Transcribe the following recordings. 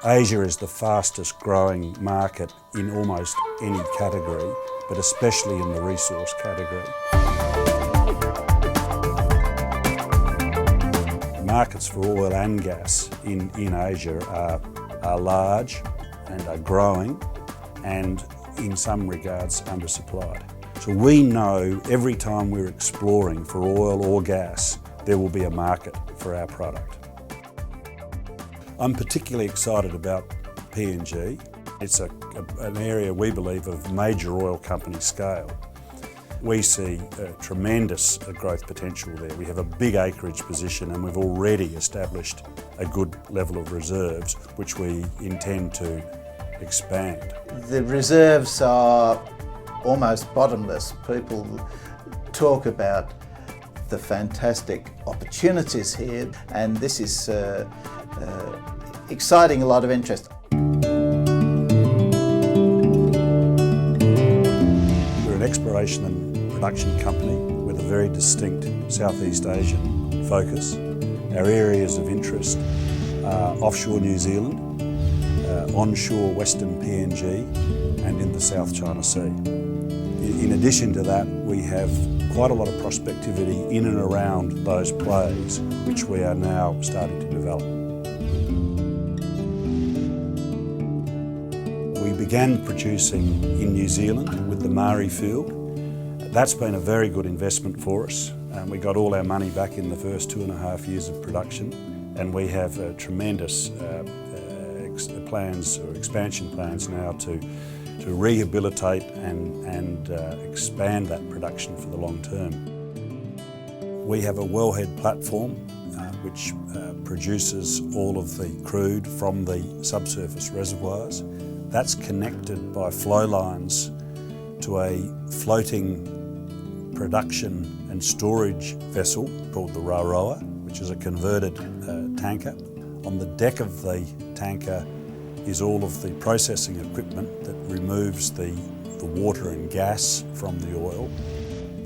Asia is the fastest growing market in almost any category, but especially in the resource category. The markets for oil and gas in Asia are large and are growing, and in some regards undersupplied. So we know every time we're exploring for oil or gas, there will be a market for our product. I'm particularly excited about PNG. It's an area we believe of major oil company scale. We see tremendous growth potential there. We have a big acreage position and we've already established a good level of reserves, which we intend to expand. The reserves are almost bottomless. People talk about the fantastic opportunities here, and this is exciting a lot of interest. We're an exploration and production company with a very distinct Southeast Asian focus. Our areas of interest are offshore New Zealand, onshore Western PNG, and in the South China Sea. In addition to that, we have quite a lot of prospectivity in and around those plays, which we are now starting to develop. We began producing in New Zealand with the Maari field. That's been a very good investment for us. We got all our money back in the first 2.5 years of production, and we have tremendous plans or expansion plans now to rehabilitate and expand that production for the long term. We have a wellhead platform which produces all of the crude from the subsurface reservoirs. That's connected by flow lines to a floating production and storage vessel called the Roroa, which is a converted tanker. On the deck of the tanker is all of the processing equipment that removes the water and gas from the oil.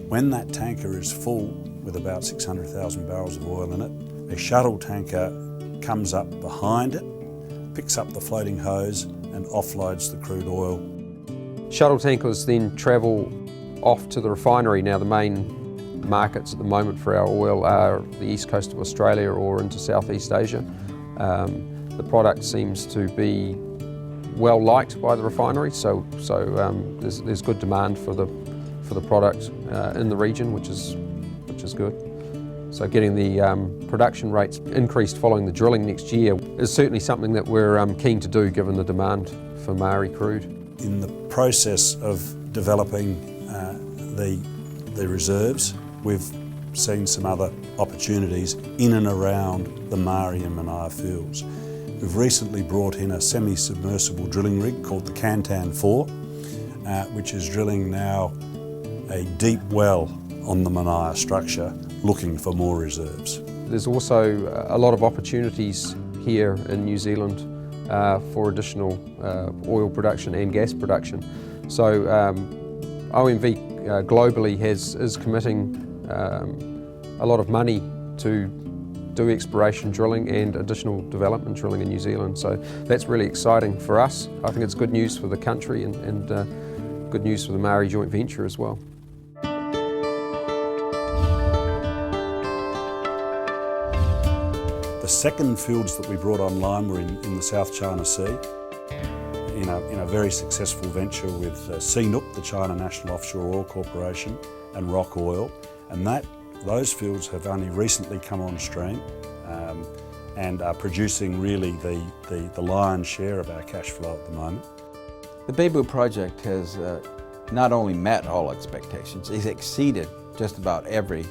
When that tanker is full with about 600,000 barrels of oil in it, a shuttle tanker comes up behind it, picks up the floating hose and offloads the crude oil. Shuttle tankers then travel off to the refinery. Now the main markets at the moment for our oil are the east coast of Australia or into Southeast Asia. The product seems to be well liked by the refinery, so there's good demand for the product in the region, which is good. So getting the production rates increased following the drilling next year is certainly something that we're keen to do, given the demand for Maari crude. In the process of developing the reserves, we've seen some other opportunities in and around the Maari and Manaia fields. We've recently brought in a semi-submersible drilling rig called the Kantan 4, which is drilling now a deep well on the Manaia structure, looking for more reserves. There's also a lot of opportunities here in New Zealand for additional oil production and gas production. So OMV globally is committing a lot of money to do exploration drilling and additional development drilling in New Zealand. So that's really exciting for us. I think it's good news for the country and good news for the Maari joint venture as well. The second fields that we brought online were in the South China Sea, in a very successful venture with CNOOC, the China National Offshore Oil Corporation, and Roc Oil, and those fields have only recently come on stream and are producing really the lion's share of our cash flow at the moment. The Beibu project has not only met all expectations, it's exceeded just about every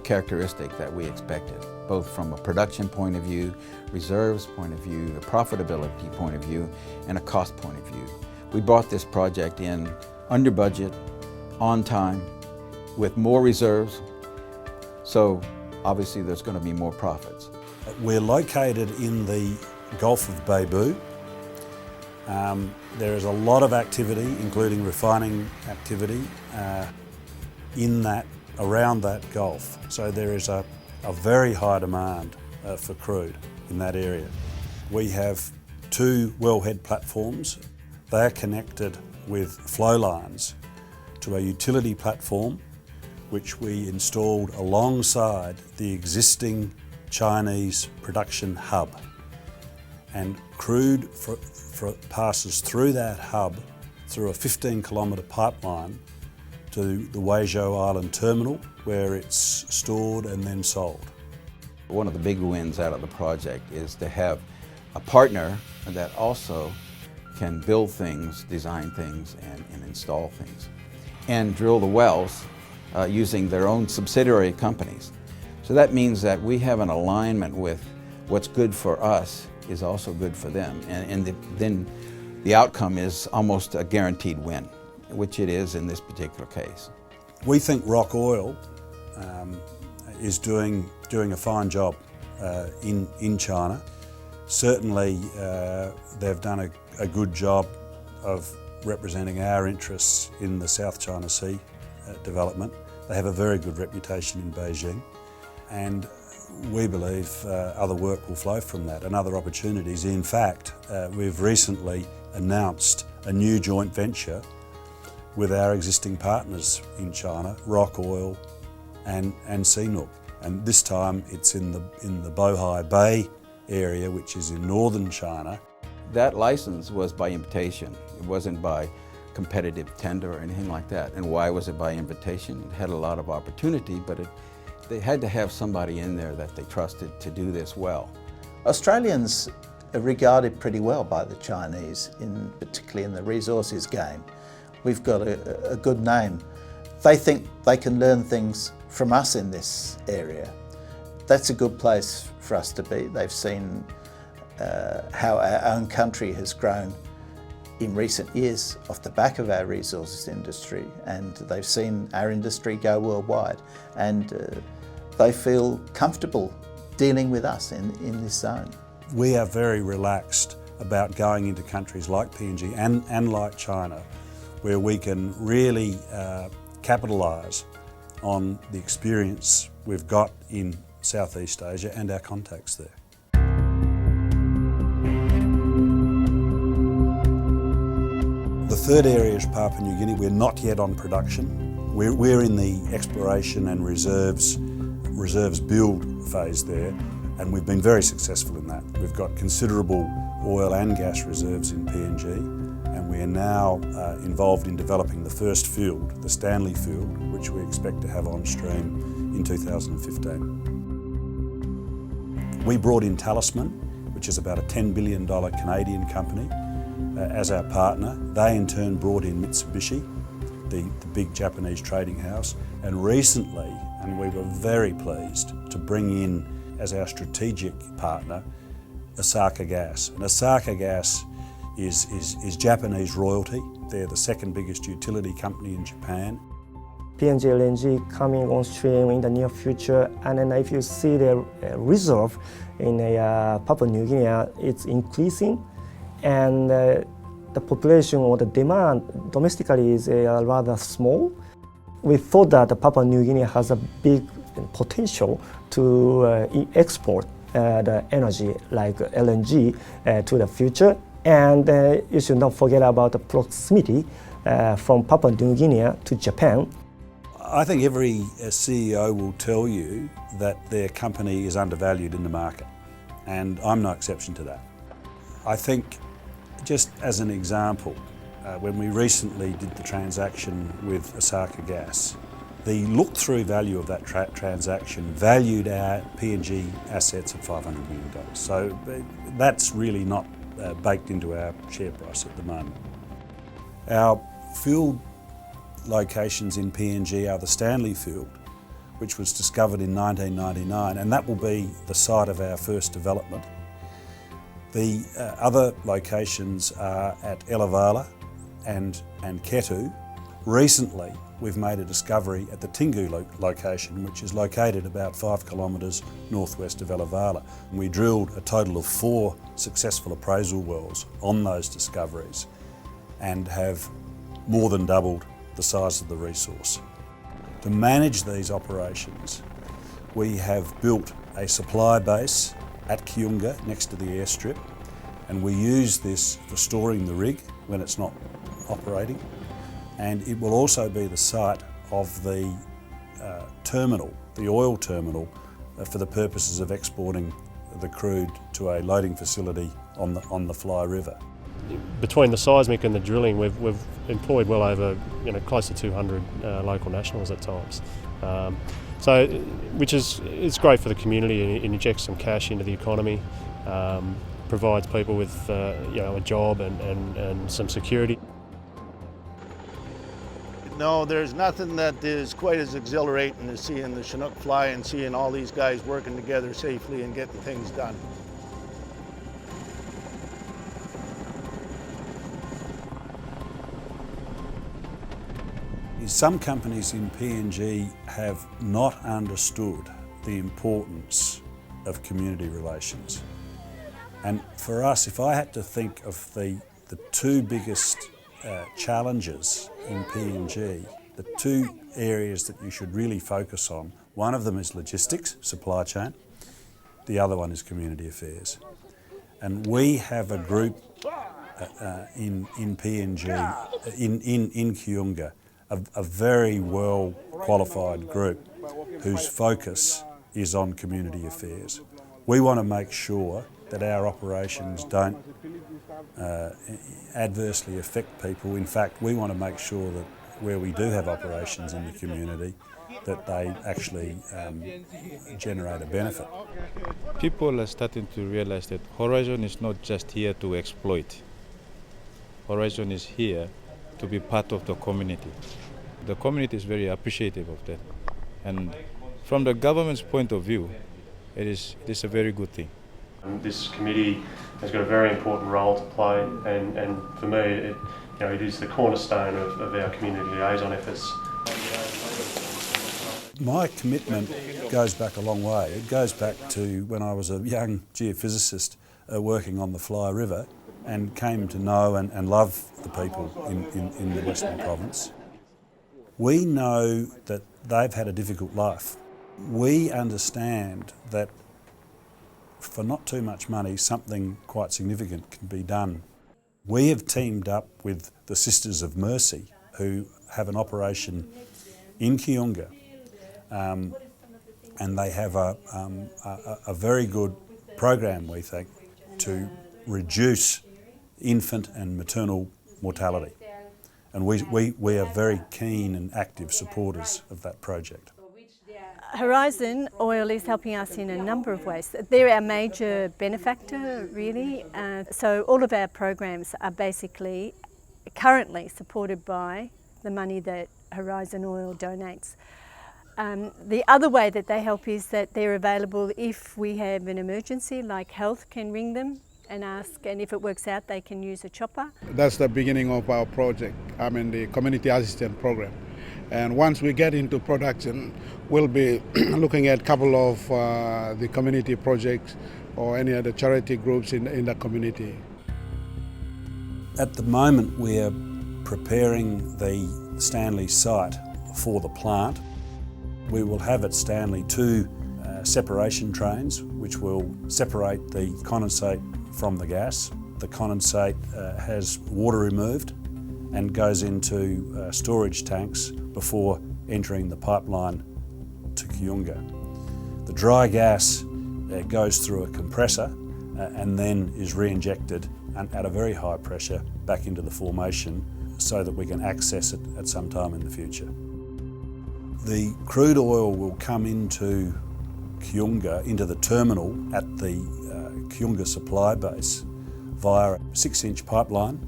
characteristic that we expected, both from a production point of view, reserves point of view, a profitability point of view, and a cost point of view. We brought this project in under budget, on time, with more reserves, so obviously there's going to be more profits. We're located in the Gulf of Beibu. There is a lot of activity, including refining activity, around that Gulf. So there is a very high demand for crude in that area. We have two wellhead platforms. They are connected with flow lines to a utility platform which we installed alongside the existing Chinese production hub. And crude passes through that hub through a 15-kilometre pipeline to the Huizhou Island terminal, where it's stored and then sold. One of the big wins out of the project is to have a partner that also can build things, design things, and install things, and drill the wells using their own subsidiary companies. So that means that we have an alignment with what's good for us is also good for them, and then the outcome is almost a guaranteed win, which it is in this particular case. We think Roc Oil is doing a fine job in China. Certainly they've done a good job of representing our interests in the South China Sea development. They have a very good reputation in Beijing, and we believe other work will flow from that and other opportunities. In fact, we've recently announced a new joint venture with our existing partners in China, Roc Oil and CNOOC. And this time it's in the Bohai Bay area, which is in northern China. That license was by invitation. It wasn't by competitive tender or anything like that. And why was it by invitation? It had a lot of opportunity, but they had to have somebody in there that they trusted to do this well. Australians are regarded pretty well by the Chinese, particularly in the resources game. We've got a good name. They think they can learn things from us in this area. That's a good place for us to be. They've seen how our own country has grown in recent years off the back of our resources industry, and they've seen our industry go worldwide, and they feel comfortable dealing with us in this zone. We are very relaxed about going into countries like PNG and like China, where we can really capitalise on the experience we've got in Southeast Asia and our contacts there. The third area is Papua New Guinea. We're not yet on production. We're in the exploration and reserves build phase there, and we've been very successful in that. We've got considerable oil and gas reserves in PNG, and we are now involved in developing the first field, the Stanley Field, which we expect to have on stream in 2015. We brought in Talisman, which is about a $10 billion Canadian company, as our partner. They in turn brought in Mitsubishi, the big Japanese trading house, and recently, and we were very pleased to bring in as our strategic partner Osaka Gas. And Osaka Gas is Japanese royalty. They're the second biggest utility company in Japan. PNG LNG coming on stream in the near future, and then if you see the reserve in Papua New Guinea, it's increasing, and the population or the demand domestically is rather small. We thought that Papua New Guinea has a big potential to export the energy like LNG to the future, and you should not forget about the proximity from Papua New Guinea to Japan. I think every CEO will tell you that their company is undervalued in the market, and I'm no exception to that. I think, just as an example, when we recently did the transaction with Osaka Gas, the look-through value of that transaction valued our PNG assets at $500 million. So that's really not baked into our share price at the moment. Our field locations in PNG are the Stanley Field, which was discovered in 1999, and that will be the site of our first development. The other locations are at Elevala and Ketu. Recently, we've made a discovery at the Tingu location, which is located about 5 kilometres northwest of Elevala. We drilled a total of 4 successful appraisal wells on those discoveries and have more than doubled the size of the resource. To manage these operations, we have built a supply base at Kiunga next to the airstrip, And we use this for storing the rig when it's not operating, and it will also be the site of the terminal, the oil terminal, for the purposes of exporting the crude to a loading facility on the Fly River. Between the seismic and the drilling, we've employed well over close to 200 local nationals at times. Which is great for the community. It injects some cash into the economy, provides people with a job and some security. No, there's nothing that is quite as exhilarating as seeing the Chinook fly and seeing all these guys working together safely and getting things done. Some companies in PNG have not understood the importance of community relations. And for us, if I had to think of the two biggest challenges in PNG, the two areas that you should really focus on, one of them is logistics, supply chain, the other one is community affairs. And we have a group in PNG, in Kiunga, a very well qualified group whose focus is on community affairs. We want to make sure that our operations don't adversely affect people. In fact, we want to make sure that where we do have operations in the community, that they actually generate a benefit. People are starting to realize that Horizon is not just here to exploit. Horizon is here to be part of the community. The community is very appreciative of that. And from the government's point of view, it is a very good thing. This committee has got a very important role to play, and for me, it is the cornerstone of our community liaison efforts. My commitment goes back a long way. It goes back to when I was a young geophysicist working on the Fly River and came to know and love the people in the Western Province. We know that they've had a difficult life. We understand that for not too much money, something quite significant can be done. We have teamed up with the Sisters of Mercy, who have an operation in Kiunga, and they have a very good program, we think, to reduce infant and maternal mortality. And we are very keen and active supporters of that project. Horizon Oil is helping us in a number of ways. They're our major benefactor, really. So all of our programs are basically currently supported by the money that Horizon Oil donates. The other way that they help is that they're available if we have an emergency, like health can ring them and ask, and if it works out, they can use a chopper. That's the beginning of our project, the community assistance program. And once we get into production, we'll be looking at a couple of the community projects or any other charity groups in the community. At the moment, we are preparing the Stanley site for the plant. We will have at Stanley two separation trains which will separate the condensate from the gas. The condensate has water removed and goes into storage tanks before entering the pipeline to Kiunga. The dry gas goes through a compressor and then is re-injected at a very high pressure back into the formation so that we can access it at some time in the future. The crude oil will come into Kiunga, into the terminal at the Kiunga supply base via a 6-inch pipeline.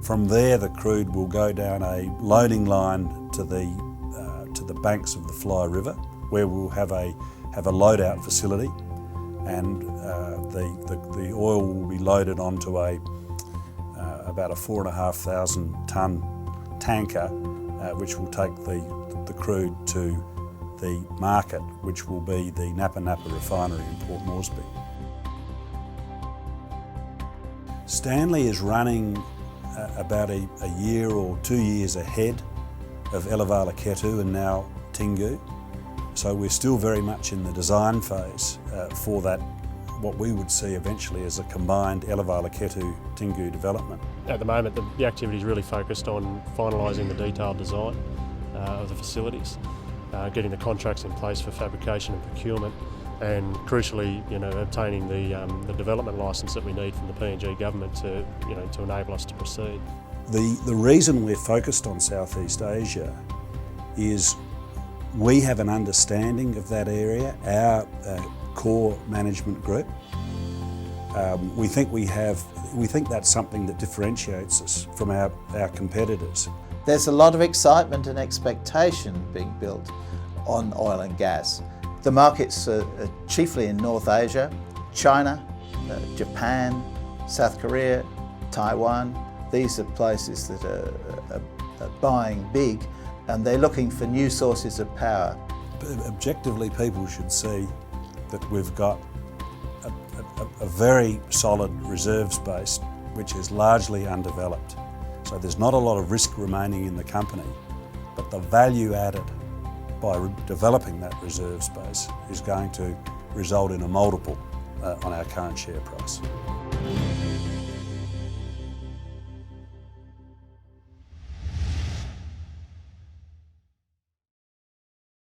From there, the crude will go down a loading line to the banks of the Fly River, where we'll have a loadout facility, and the oil will be loaded onto about a 4,500 tonne tanker, which will take the crude to the market, which will be the Napa Napa refinery in Port Moresby. Stanley is running about a year or 2 years ahead of Elevala Ketu and now Tingu. So we're still very much in the design phase for that what we would see eventually as a combined Elevala-Ketu-Tingoo development. At the moment, the activity is really focused on finalising the detailed design of the facilities, getting the contracts in place for fabrication and procurement, and crucially, obtaining the development licence that we need from the PNG government to enable us to proceed. The reason we're focused on Southeast Asia is we have an understanding of that area, our core management group. We think that's something that differentiates us from our competitors. There's a lot of excitement and expectation being built on oil and gas. The markets are chiefly in North Asia, China, Japan, South Korea, Taiwan. These are places that are buying big, and they're looking for new sources of power. Objectively, people should see that we've got a very solid reserves base which is largely undeveloped. So there's not a lot of risk remaining in the company, but the value added by developing that reserves base is going to result in a multiple on our current share price.